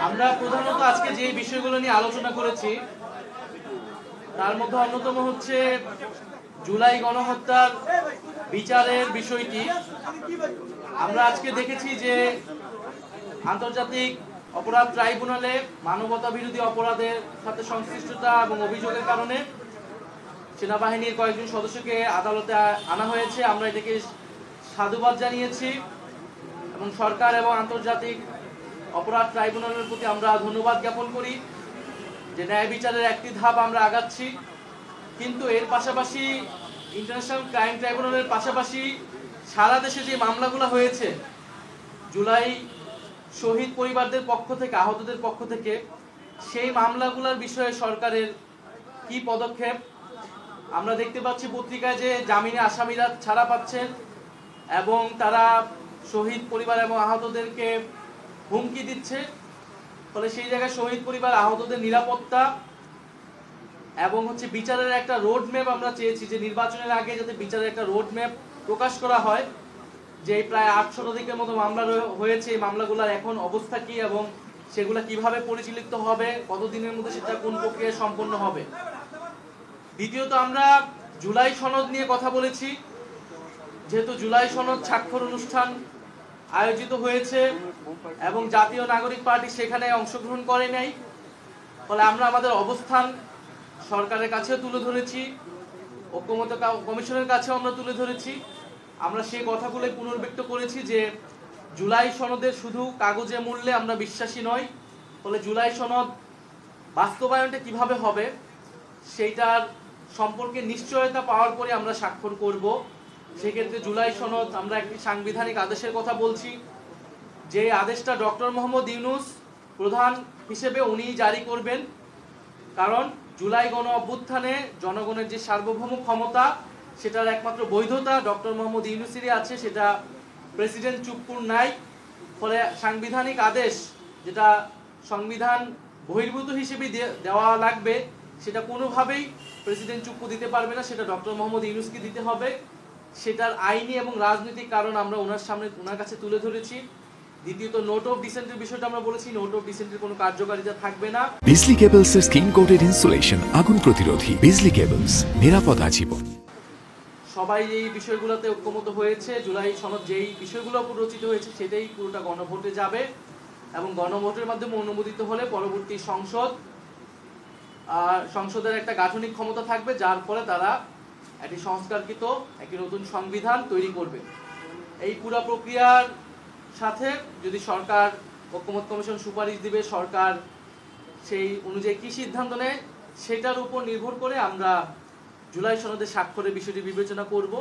আমরা প্রধানত আজকে যে বিষয়গুলো নিয়ে আলোচনা করেছি তার মধ্যে অন্যতম হচ্ছে জুলাই গণহত্যার বিচারের বিষয়টি। আমরা আজকে দেখেছি যে আন্তর্জাতিক অপরাধ ট্রাইব্যুনালে মানবতা বিরোধী অপরাধের সাথে সংশ্লিষ্টতা এবং অভিযোগের কারণে সেনাবাহিনীর কয়েকজন সদস্যকে আদালতে আনা হয়েছে। আমরা এটাকে সাধুবাদ জানিয়েছি এবং সরকার এবং আন্তর্জাতিক অপরাধ ট্রাইব্যুনালের প্রতি আমরা ধন্যবাদ জ্ঞাপন করি যে ন্যায় বিচারের একটি ধাপ আমরা আগাচ্ছি। কিন্তু এর পাশাপাশি ইন্টারন্যাশনাল ক্রাইম ট্রাইব্যুনালের পাশাপাশি সারা দেশে যে মামলাগুলো হয়েছে জুলাই শহীদ পরিবারদের পক্ষ থেকে, আহতদের পক্ষ থেকে, সেই মামলাগুলোর বিষয়ে সরকারের কি পদক্ষেপ। আমরা দেখতে পাচ্ছি পত্রিকায় যে জামিনে আসামিরা ছাড়া পাচ্ছেন এবং তারা শহীদ পরিবার এবং আহতদেরকে হুমকি দিচ্ছে। ফলে সেই জায়গায় শহীদ পরিবার আহতদের নিরাপত্তা এবং বিচারের একটা রোড ম্যাপ আমরা চেয়েছি যে নির্বাচনের আগে যাতে বিচারের একটা রোড ম্যাপ প্রকাশ করা হয় যে প্রায় 800-এর মতো মামলা হয়েছে, এই মামলাগুলোর এখন অবস্থা কি এবং সেগুলো কিভাবে পরিচালিত হবে, কতদিনের মধ্যে সেটা কোন প্রক্রিয়া সম্পন্ন হবে। দ্বিতীয়ত আমরা জুলাই সনদ নিয়ে কথা বলেছি। যেহেতু জুলাই সনদ স্বাক্ষর অনুষ্ঠান আয়োজিত হয়েছে এবং জাতীয় নাগরিক পার্টি সেখানে অংশগ্রহণ করে নাই, ফলে আমরা আমাদের অবস্থান সরকারের কাছেও তুলে ধরেছি, ঐক্যমত্য কমিশনের কাছেও আমরা তুলে ধরেছি। আমরা সেই কথাগুলোই পুনর্ব্যক্ত করেছি যে জুলাই সনদের শুধু কাগজে মূল্যে আমরা বিশ্বাসী নই। ফলে জুলাই সনদ বাস্তবায়নটা কিভাবে হবে সেইটার সম্পর্কে নিশ্চয়তা পাওয়ার পরে আমরা স্বাক্ষর করব। সেক্ষেত্রে জুলাই সনদ আমরা একটি সাংবিধানিক আদেশের কথা বলছি, যে আদেশটা ডক্টর মোহাম্মদ ইউনূস প্রধান হিসেবে উনিই জারি করবেন। কারণ জুলাই গণ অভ্যুত্থানে জনগণের যে সার্বভৌম ক্ষমতা সেটার একমাত্র বৈধতা ডক্টর মোহাম্মদ ইউনূসেরই আছে, সেটা প্রেসিডেন্ট চুপ্পুর নাই। ফলে সাংবিধানিক আদেশ যেটা সংবিধান বহির্ভূত হিসেবে দেওয়া লাগবে সেটা কোনোভাবেই প্রেসিডেন্ট চুপ্পু দিতে পারবে না, সেটা ডক্টর মোহাম্মদ ইউনূসকে দিতে হবে। সেটার আইনি এবং রাজনৈতিক কারণ আমরা ওনার কাছে তুলে ধরেছি। দ্বিতীয়ত নোট অফ ডিসেন্টের বিষয়টা আমরা বলেছি, নোট অফ ডিসেন্টের কোনো কার্যকারিতা থাকবে না। বিজলি কেবলস এর স্কিন কোটেড ইনসুলেশন আগুন প্রতিরোধী। বিজলি কেবলস, নিরাপদ আজীবন। সবাই এই বিষয়গুলোতে ঐক্যমত হয়েছে। জুলাই সনদ যেই বিষয়গুলো উপর রচিত হয়েছে সেটাই পুরোটা গণভোটে যাবে এবং গণভোটের মাধ্যমে অনুমোদিত হলে পরবর্তী সংসদের একটা গাঠনিক ক্ষমতা থাকবে, যার ফলে তারা একটি সংস্কারকৃত একটি নতুন সংবিধান তৈরি করবে। এই পুরো প্রক্রিয়ার সাথে যদি সরকার, ঐক্যমত কমিশন সুপারিশ দিবে, সরকার সেই অনুযায়ী কি সিদ্ধান্ত নেয় সেটার উপর নির্ভর করে আমরা জুলাই সনদের স্বাক্ষরের বিষয়টি বিবেচনা করব।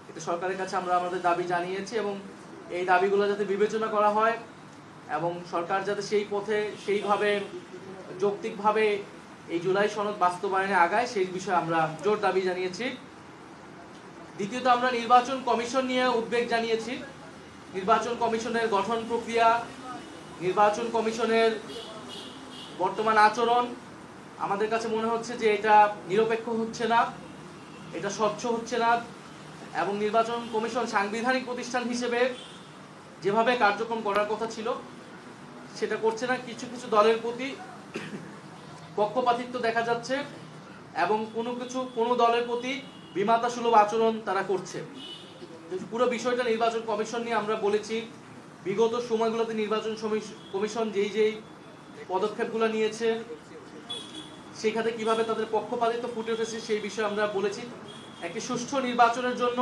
এটা সরকারের কাছে আমরা আমাদের দাবি জানিয়েছি এবং এই দাবিগুলো যাতে বিবেচনা করা হয় এবং সরকার যাতে সেই পথে সেইভাবে যৌক্তিকভাবে এই জুলাই সনদ বাস্তবায়নে আগায় সেই বিষয়ে আমরা জোর দাবি জানিয়েছি। দ্বিতীয়ত আমরা নির্বাচন কমিশন নিয়ে উদ্বেগ জানিয়েছি। নির্বাচন কমিশনের গঠন প্রক্রিয়া, নির্বাচন কমিশনের বর্তমান আচরণ আমাদের কাছে মনে হচ্ছে যে এটা নিরপেক্ষ হচ্ছে না, এটা স্বচ্ছ হচ্ছে না এবং নির্বাচন কমিশন সাংবিধানিক প্রতিষ্ঠান হিসেবে যেভাবে কার্যক্রম করার কথা ছিল সেটা করছে না। কিছু কিছু দলের প্রতি পক্ষপাতিত্ব দেখা যাচ্ছে এবং কোনো দলের প্রতি বিমাতা সুলভ আচরণ তারা করছে। পুরো বিষয়টা নির্বাচন কমিশন নিয়ে আমরা বলেছি। বিগত সময়গুলোতে নির্বাচন কমিশন যেই পদক্ষেপগুলো নিয়েছে সেখানে কিভাবে তাদের পক্ষপাতিত্ব ফুটে উঠেছে সেই বিষয়ে আমরা বলেছি। একটি সুষ্ঠু নির্বাচনের জন্য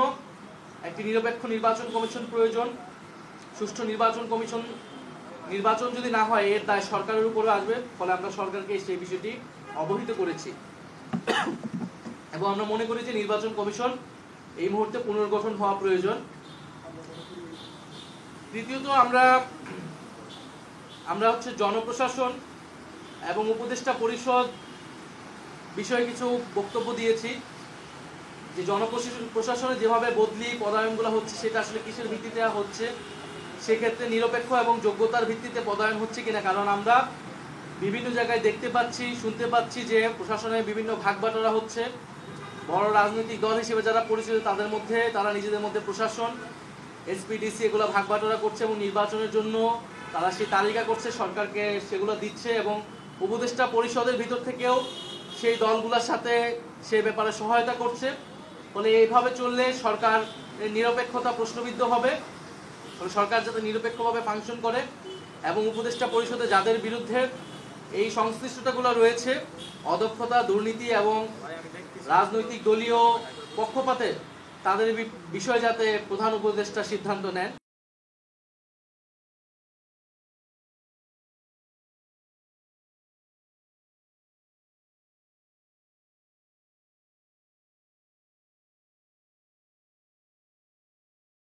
একটি নিরপেক্ষ নির্বাচন কমিশন প্রয়োজন। সুষ্ঠু নির্বাচন যদি না হয় এর দায় সরকারের উপরে আসবে। ফলে আমরা সরকারকে সেই বিষয়টি অবহিত করেছি এবং আমরা মনে করি যে নির্বাচন কমিশন এই মুহূর্তে পুনর্গঠন হওয়া প্রয়োজন। তৃতীয়ত আমরা জনপ্রশাসন এবং উপদেষ্টা পরিষদ বিষয়ে কিছু বক্তব্য দিয়েছি যে জনপ্রশাসনে যেভাবে বদলি পদায়নগুলো হচ্ছে সেটা আসলে কিসের ভিত্তিতে হচ্ছে, সেক্ষেত্রে নিরপেক্ষ এবং যোগ্যতার ভিত্তিতে পদায়ন হচ্ছে কিনা। কারণ আমরা বিভিন্ন জায়গায় দেখতে পাচ্ছি, শুনতে পাচ্ছি যে প্রশাসনে বিভিন্ন ভাগবাটোয়ারা হচ্ছে। বড় রাজনৈতিক দল হিসেবে যারা পরিচিত তারা নিজেদের মধ্যে প্রশাসন, এসপিডিসি এগুলো ভাগবাটোয়ারা করছে এবং নির্বাচনের জন্য তারা সেই তালিকা করছে, সরকারকে সেগুলো দিচ্ছে এবং উপদেষ্টা পরিষদের ভিতর থেকেও সেই দলগুলোর সাথে সে ব্যাপারে সহায়তা করছে। ফলে এইভাবে চললে সরকার নিরপেক্ষতা প্রশ্নবিদ্ধ হবে। সরকার যাতে নিরপেক্ষভাবে ফাংশন করে এবং উপদেষ্টা পরিষদে যাদের বিরুদ্ধে এই সংশ্লিষ্টতাগুলো রয়েছে, অদক্ষতা, দুর্নীতি এবং রাজনৈতিক দলীয় পক্ষপাতে, তাদের বিষয়ে যাতে প্রধান উপদেষ্টা সিদ্ধান্ত নেন।